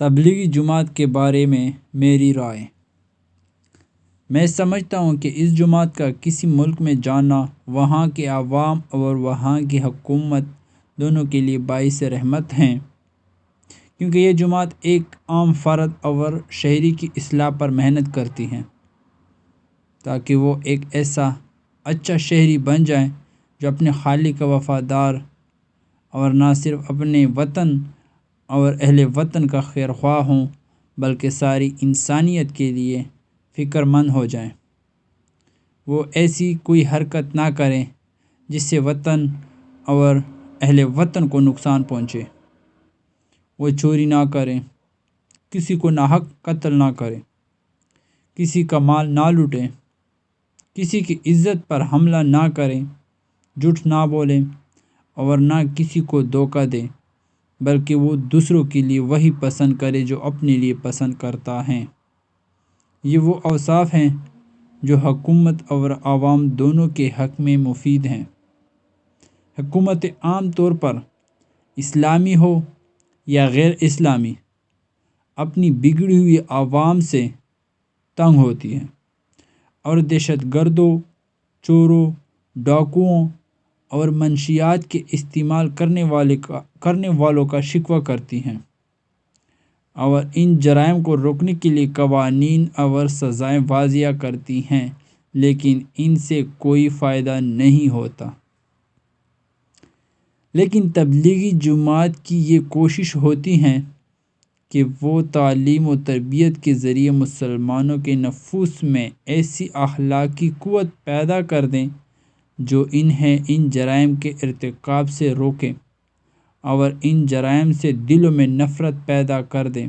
تبلیغی جماعت کے بارے میں میری رائے۔ میں سمجھتا ہوں کہ اس جماعت کا کسی ملک میں جانا وہاں کے عوام اور وہاں کی حکومت دونوں کے لیے باعث رحمت ہے، کیونکہ یہ جماعت ایک عام فرد اور شہری کی اصلاح پر محنت کرتی ہے تاکہ وہ ایک ایسا اچھا شہری بن جائے جو اپنے خالق کا وفادار اور نہ صرف اپنے وطن اور اہل وطن کا خیر خواہ ہوں بلکہ ساری انسانیت کے لیے فکر مند ہو جائیں۔ وہ ایسی کوئی حرکت نہ کریں جس سے وطن اور اہل وطن کو نقصان پہنچے۔ وہ چوری نہ کریں، کسی کو ناحق قتل نہ کریں، کسی کا مال نہ لوٹیں، کسی کی عزت پر حملہ نہ کریں، جھوٹ نہ بولیں اور نہ کسی کو دھوکہ دیں، بلکہ وہ دوسروں کے لیے وہی پسند کرے جو اپنے لیے پسند کرتا ہے۔ یہ وہ اوصاف ہیں جو حکومت اور عوام دونوں کے حق میں مفید ہیں۔ حکومت عام طور پر اسلامی ہو یا غیر اسلامی اپنی بگڑی ہوئی عوام سے تنگ ہوتی ہے اور دہشت گردوں، چوروں، ڈاکوؤں اور منشیات کے استعمال کرنے والوں کا شکوہ کرتی ہیں اور ان جرائم کو روکنے کے لیے قوانین اور سزائیں وضع کرتی ہیں، لیکن ان سے کوئی فائدہ نہیں ہوتا۔ لیکن تبلیغی جماعت کی یہ کوشش ہوتی ہے کہ وہ تعلیم و تربیت کے ذریعے مسلمانوں کے نفوس میں ایسی اخلاقی قوت پیدا کر دیں جو انہیں ان جرائم کے ارتکاب سے روکے اور ان جرائم سے دلوں میں نفرت پیدا کر دیں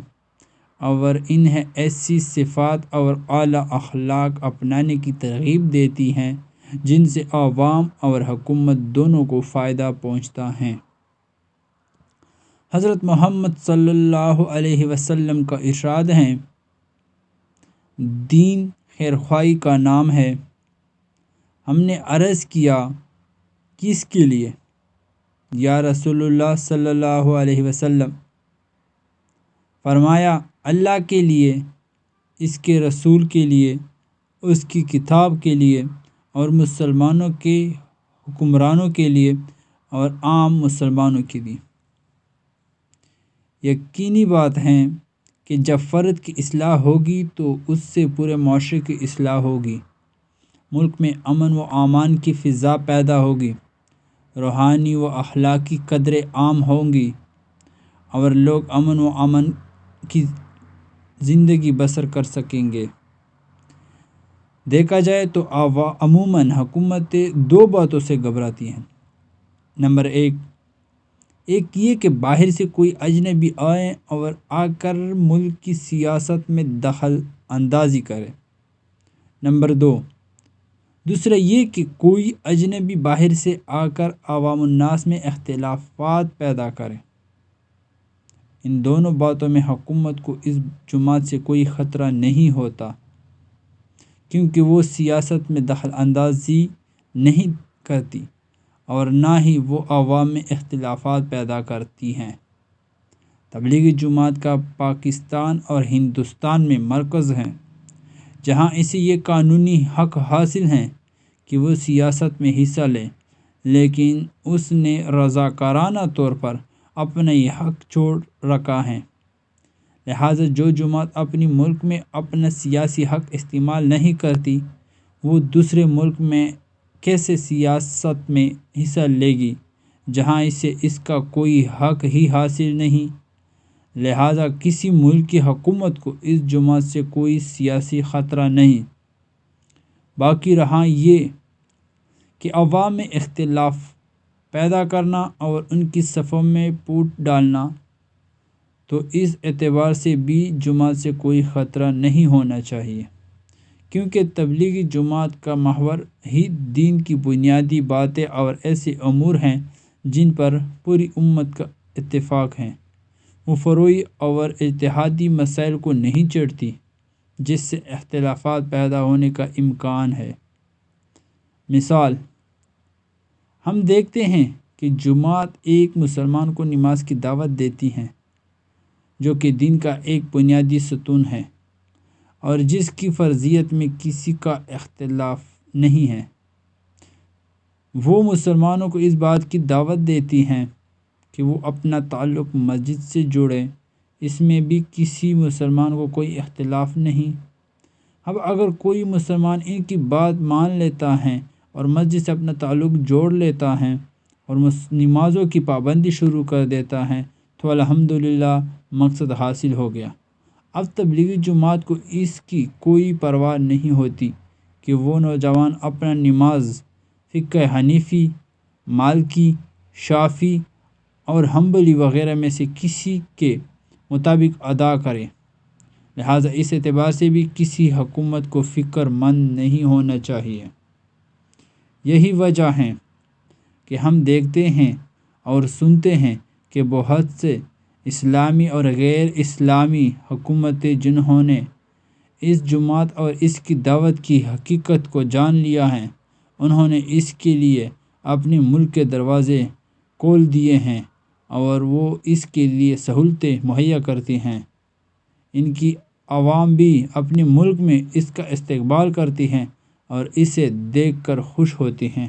اور انہیں ایسی صفات اور اعلیٰ اخلاق اپنانے کی ترغیب دیتی ہیں جن سے عوام اور حکومت دونوں کو فائدہ پہنچتا ہے۔ حضرت محمد صلی اللہ علیہ وسلم کا ارشاد ہے، دین خیر خواہی کا نام ہے۔ ہم نے عرض کیا، کس کے لیے یا رسول اللہ صلی اللہ علیہ وسلم؟ فرمایا، اللہ کے لیے، اس کے رسول کے لیے، اس کی کتاب کے لیے اور مسلمانوں کے حکمرانوں کے لیے اور عام مسلمانوں کے لیے۔ یقینی بات ہے کہ جب فرد کی اصلاح ہوگی تو اس سے پورے معاشرے کی اصلاح ہوگی، ملک میں امن و امان کی فضا پیدا ہوگی، روحانی و اخلاقی قدریں عام ہوں گی اور لوگ امن و امان کی زندگی بسر کر سکیں گے۔ دیکھا جائے تو عموماً حکومتیں دو باتوں سے گھبراتی ہیں۔ نمبر ایک یہ کہ باہر سے کوئی اجنبی آئے اور آ کر ملک کی سیاست میں دخل اندازی کرے۔ نمبر دوسرا یہ کہ کوئی اجنبی باہر سے آ کر عوام الناس میں اختلافات پیدا کرے۔ ان دونوں باتوں میں حکومت کو اس جماعت سے کوئی خطرہ نہیں ہوتا، کیونکہ وہ سیاست میں دخل اندازی نہیں کرتی اور نہ ہی وہ عوام میں اختلافات پیدا کرتی ہے۔ تبلیغی جماعت کا پاکستان اور ہندوستان میں مرکز ہے، جہاں اسے یہ قانونی حق حاصل ہے کہ وہ سیاست میں حصہ لے، لیکن اس نے رضاکارانہ طور پر اپنا یہ حق چھوڑ رکھا ہے۔ لہٰذا جو جماعت اپنے ملک میں اپنا سیاسی حق استعمال نہیں کرتی، وہ دوسرے ملک میں کیسے سیاست میں حصہ لے گی جہاں اسے اس کا کوئی حق ہی حاصل نہیں؟ لہٰذا کسی ملک کی حکومت کو اس جماعت سے کوئی سیاسی خطرہ نہیں۔ باقی رہا یہ کہ عوام میں اختلاف پیدا کرنا اور ان کی صفوں میں پھوٹ ڈالنا، تو اس اعتبار سے بھی جماعت سے کوئی خطرہ نہیں ہونا چاہیے، کیونکہ تبلیغی جماعت کا محور ہی دین کی بنیادی باتیں اور ایسے امور ہیں جن پر پوری امت کا اتفاق ہے۔ وہ فروعی اور اجتہادی مسائل کو نہیں چھیڑتی جس سے اختلافات پیدا ہونے کا امکان ہے۔ مثال، ہم دیکھتے ہیں کہ جماعت ایک مسلمان کو نماز کی دعوت دیتی ہے جو کہ دین کا ایک بنیادی ستون ہے اور جس کی فرضیت میں کسی کا اختلاف نہیں ہے۔ وہ مسلمانوں کو اس بات کی دعوت دیتی ہیں کہ وہ اپنا تعلق مسجد سے جوڑیں، اس میں بھی کسی مسلمان کو کوئی اختلاف نہیں۔ اب اگر کوئی مسلمان ان کی بات مان لیتا ہے اور مسجد سے اپنا تعلق جوڑ لیتا ہے اور نمازوں کی پابندی شروع کر دیتا ہے تو الحمدللہ مقصد حاصل ہو گیا۔ اب تبلیغی جماعت کو اس کی کوئی پرواہ نہیں ہوتی کہ وہ نوجوان اپنا نماز فقہ حنیفی، مالکی، شافعی اور حنبلی وغیرہ میں سے کسی کے مطابق ادا کرے۔ لہٰذا اس اعتبار سے بھی کسی حکومت کو فکر مند نہیں ہونا چاہیے۔ یہی وجہ ہے کہ ہم دیکھتے ہیں اور سنتے ہیں کہ بہت سے اسلامی اور غیر اسلامی حکومتیں جنہوں نے اس جماعت اور اس کی دعوت کی حقیقت کو جان لیا ہے، انہوں نے اس کے لیے اپنے ملک کے دروازے کھول دیے ہیں اور وہ اس کے لیے سہولتیں مہیا کرتی ہیں۔ ان کی عوام بھی اپنے ملک میں اس کا استقبال کرتی ہیں اور اسے دیکھ کر خوش ہوتی ہیں۔